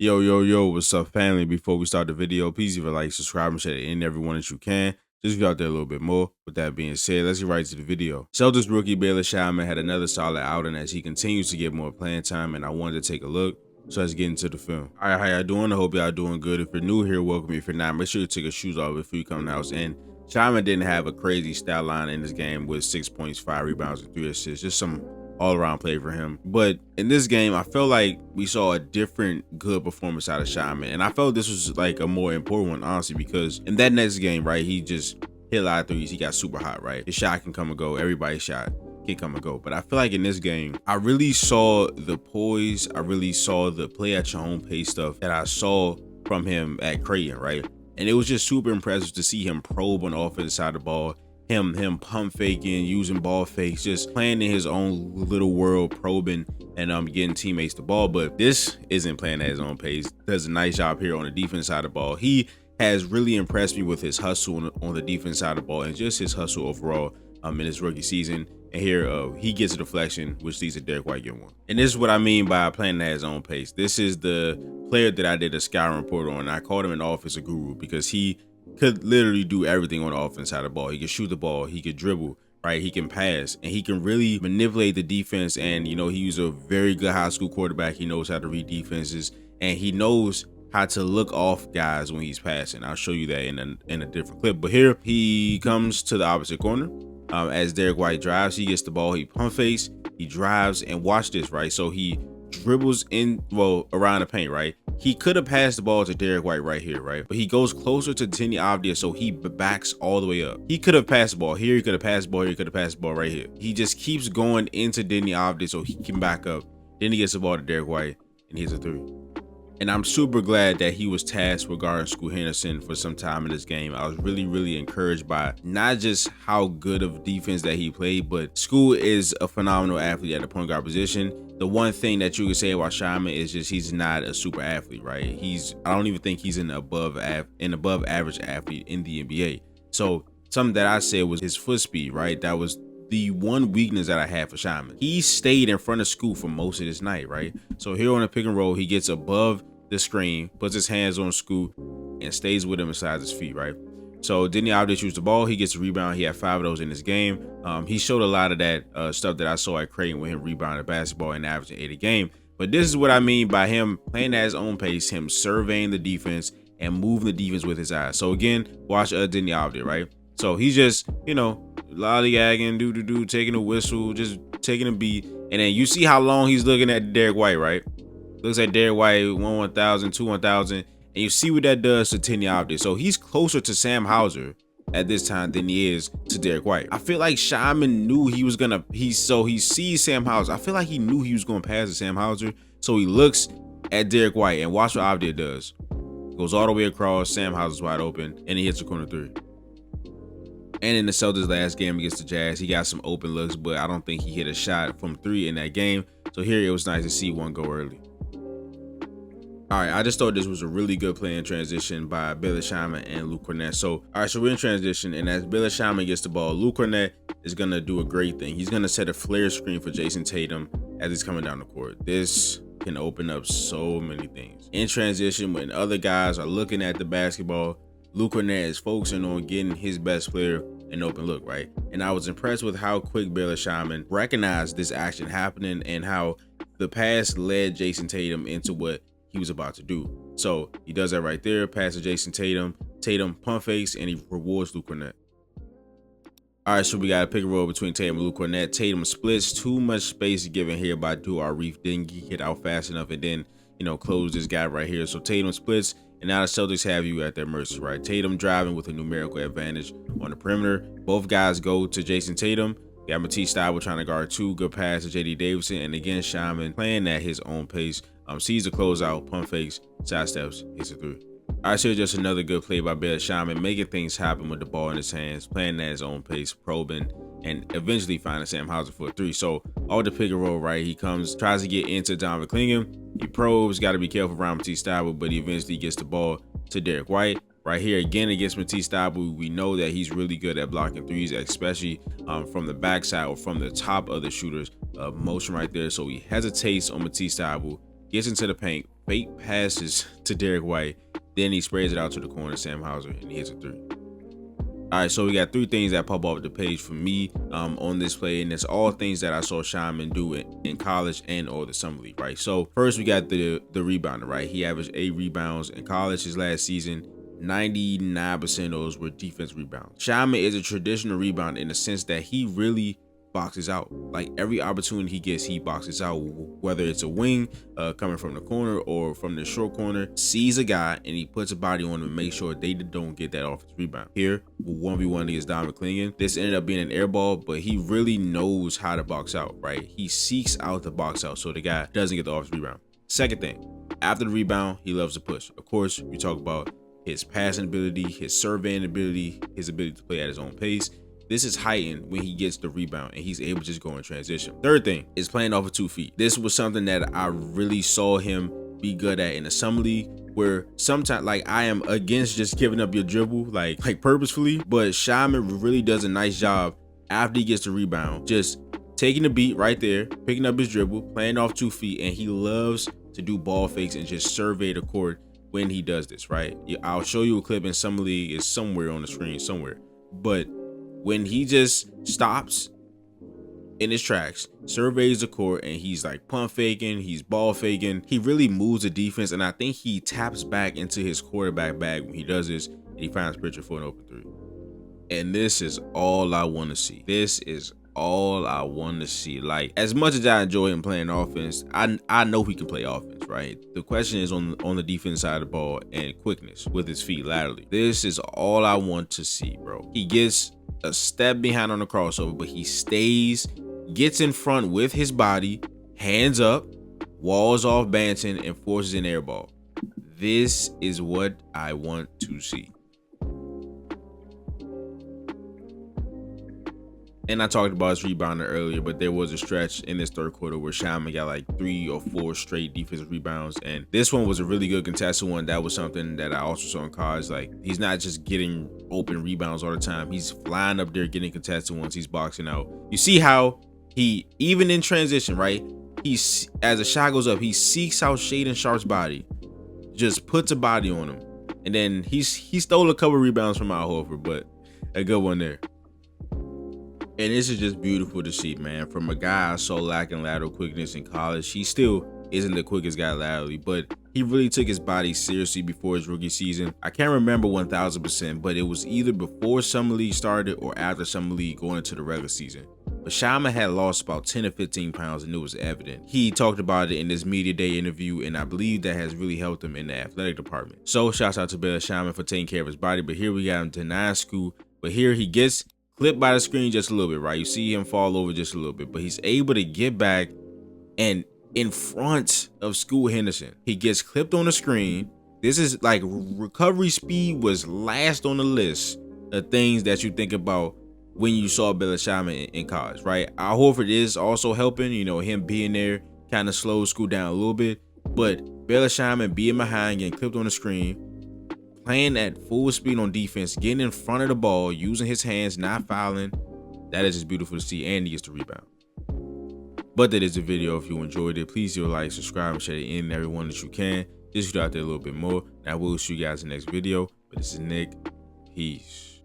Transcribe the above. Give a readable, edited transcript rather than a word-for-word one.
Yo, yo, yo, what's up, family? Before we start the video, please leave a like, subscribe, and share it in everyone that you can. Just get out there a little bit more. With that being said, let's get right to the video. Celtics rookie Baylor Scheierman had another solid outing as he continues to get more playing time, and I wanted to take a look. So let's get into the film. All right, how y'all doing? I hope y'all doing good. If you're new here, welcome. If you're not, make sure you take your shoes off before you come in the house. And Scheierman didn't have a crazy stat line in this game with 6 points, 5 rebounds, and 3 assists. Just some all-around play for him. But in this game, I felt like we saw a different good performance out of Scheierman, and I felt this was like a more important one, honestly, because in that next game, right, he just hit a lot of threes. He got super hot, right? His shot can come and go. Everybody's shot can come and go. But I feel like in this game, I really saw the poise. I really saw the play at your own pace stuff that I saw from him at Creighton, right? And it was just super impressive to see him probe on the offensive side of the ball, him pump faking, using ball fakes, just playing in his own little world, probing and getting teammates the ball. But this isn't playing at his own pace. Does a nice job here on the defense side of the ball. He has really impressed me with his hustle on the defense side of the ball and just his hustle overall in his rookie season. And here he gets a deflection, which leads to Derek White getting one. And this is what I mean by playing at his own pace. This is the player that I did a scouting report on. I called him an offensive guru because he could literally do everything on the offense side of the ball. He could shoot the ball, he could dribble, right? He can pass, and he can really manipulate the defense. And, you know, he's a very good high school quarterback. He knows how to read defenses, and he knows how to look off guys when he's passing. I'll show you that in a different clip. But here he comes to the opposite corner. As Derek White drives, he gets the ball, he pump fakes, he drives, and watch this, right? So he dribbles in, well, around the paint, right? He could have passed the ball to Derek White right here, right? But he goes closer to Denny Avdia, so he backs all the way up. He could have passed the ball here, he could have passed the ball here, he could have passed the ball right here. He just keeps going into Denny Avdia so he can back up. Then he gets the ball to Derek White, and he hits a three. And I'm super glad that he was tasked with guarding Scoot Henderson for some time in this game. I was really encouraged by not just how good of defense that he played, but Scoot is a phenomenal athlete at the point guard position. The one thing that you can say about Scheierman is just he's not a super athlete, right? I don't even think he's an above average athlete in the NBA. So something that I said was his foot speed, right? That was the one weakness that I had for Scheierman. He stayed in front of Scoot for most of this night, right? So here on the pick and roll, he gets above the screen, puts his hands on Scoot, and stays with him inside his feet, right? So Denny Avdia shoots the ball. He gets a rebound. He had 5 of those in this game. He showed a lot of that stuff that I saw at Creighton with him rebounding the basketball and averaging 8 a game. But this is what I mean by him playing at his own pace, him surveying the defense and moving the defense with his eyes. So again, watch Denny Avdia, right? So he's just, you know, lollygagging, taking a whistle, just taking a beat. And then you see how long he's looking at Derek White, right? Looks at Derek White, 1-1000, 2-1000. And you see what that does to Denny Avdia. So he's closer to Sam Hauser at this time than he is to Derek White. I feel like Scheierman knew he was gonna, he sees Sam Hauser. I feel like he knew he was gonna pass to Sam Hauser. So he looks at Derek White and watch what Avdia does. Goes all the way across, Sam Hauser's wide open, and he hits a corner three. And in the Celtics last game against the Jazz, he got some open looks, but I don't think he hit a shot from 3 in that game. So here it was nice to see one go early. All right, I just thought this was a really good play in transition by Baylor Scheierman and Luke Kornet. So, all right, so we're in transition, and as Baylor Scheierman gets the ball, Luke Kornet is going to do a great thing. He's going to set a flare screen for Jason Tatum as he's coming down the court. This can open up so many things. In transition, when other guys are looking at the basketball, Luke Kornet is focusing on getting his best player an open look, right? And I was impressed with how quick Baylor Scheierman recognized this action happening and how the pass led Jason Tatum into what he was about to do. So he does that right there, pass to Jason Tatum. Tatum pump fakes, and he rewards Luke Kornet. All right, so we got a pick and roll between Tatum and Luke Kornet. Tatum splits, too much space given here by Duar Reef. Didn't get out fast enough and then, you know, close this guy right here. So Tatum splits, and now the Celtics have you at their mercy, right? Tatum driving with a numerical advantage on the perimeter. Both guys go to Jason Tatum. You got Matisse Thybulle trying to guard 2. Good pass to J.D. Davison. And again, Scheierman playing at his own pace. Sees the closeout, pump fakes, side steps, hits a 3. All right, so just another good play by Baylor Scheierman, making things happen with the ball in his hands, playing at his own pace, probing, and eventually finding Sam Hauser for a 3. So all the pick and roll, right? He comes, tries to get into Donovan Clingan. He probes, got to be careful around Matisse Thybulle, but he eventually gets the ball to Derek White. Right here again against Matisse Thybulle, we know that he's really good at blocking threes, especially from the backside or from the top of the shooter's motion right there. So he hesitates on Matisse Thybulle, gets into the paint, fake passes to Derek White. Then he sprays it out to the corner, Sam Hauser, and he hits a three. All right, so we got three things that pop off the page for me on this play, and it's all things that I saw Scheierman do in college and or the summer league, right? So first we got the rebounder, right? He averaged 8 rebounds in college his last season. 99% of those were defense rebounds. Scheierman is a traditional rebounder in the sense that he really boxes out. Like every opportunity he gets, he boxes out, whether it's a wing coming from the corner or from the short corner, sees a guy and he puts a body on him and make sure they don't get that offensive rebound. Here, 1v1 against Don McClingan, this ended up being an air ball, but he really knows how to box out, right? He seeks out the box out so the guy doesn't get the offensive rebound. Second thing, after the rebound, he loves to push. Of course, we talk about his passing ability, his surveying ability, his ability to play at his own pace. This is heightened when he gets the rebound and he's able to just go in transition. Third thing is playing off of 2 feet. This was something that I really saw him be good at in the summer league, where sometimes like I am against just giving up your dribble like purposefully, but Scheierman really does a nice job after he gets the rebound, just taking the beat right there, picking up his dribble, playing off 2 feet, and he loves to do ball fakes and just survey the court when he does this, right? I'll show you a clip in summer league, it's somewhere on the screen somewhere, but when he just stops in his tracks, surveys the court, and he's like pump faking, he's ball faking, he really moves the defense, and I think he taps back into his quarterback bag when he does this, and he finds Pritchard for an open three. And this is all I want to see. This is all I want to see. Like, as much as I enjoy him playing offense, I know he can play offense, right? The question is on the defense side of the ball and quickness with his feet laterally. This is all I want to see, bro. He gets a step behind on the crossover, but he stays, gets in front with his body, hands up, walls off Banton, and forces an air ball. This is what I want to see. And I talked about his rebounder earlier, but there was a stretch in this third quarter where Scheierman got like 3 or 4 straight defensive rebounds. And this one was a really good contested one. That was something that I also saw in college. Like, he's not just getting open rebounds all the time. He's flying up there, getting contested ones. He's boxing out. You see how he, even in transition, right? He's, as the shot goes up, he seeks out Shaedon Sharpe's body, just puts a body on him. And then he stole a couple rebounds from Al Horford, but a good one there. And this is just beautiful to see, man. From a guy I saw lacking lateral quickness in college, he still isn't the quickest guy laterally, but he really took his body seriously before his rookie season. I can't remember 1000%, but it was either before Summer League started or after Summer League going into the regular season. But Scheierman had lost about 10 or 15 pounds, and it was evident. He talked about it in this media day interview, and I believe that has really helped him in the athletic department. So shouts out to Baylor Scheierman for taking care of his body, but here we got him denying school. But here he gets clipped by the screen just a little bit, right? You see him fall over just a little bit, but he's able to get back and in front of Scoot Henderson. He gets clipped on the screen. This is like recovery speed was last on the list of things that you think about when you saw Baylor Scheierman in college, right? Al Horford is also helping, you know, him being there kind of slows Scoot down a little bit, but Baylor Scheierman being behind, getting clipped on the screen, playing at full speed on defense, getting in front of the ball, using his hands, not fouling. That is just beautiful to see, and he gets the rebound. But that is the video. If you enjoyed it, please do like, subscribe, and share it in everyone that you can. Just get out there a little bit more. And I will see you guys in the next video. But this is Nick. Peace.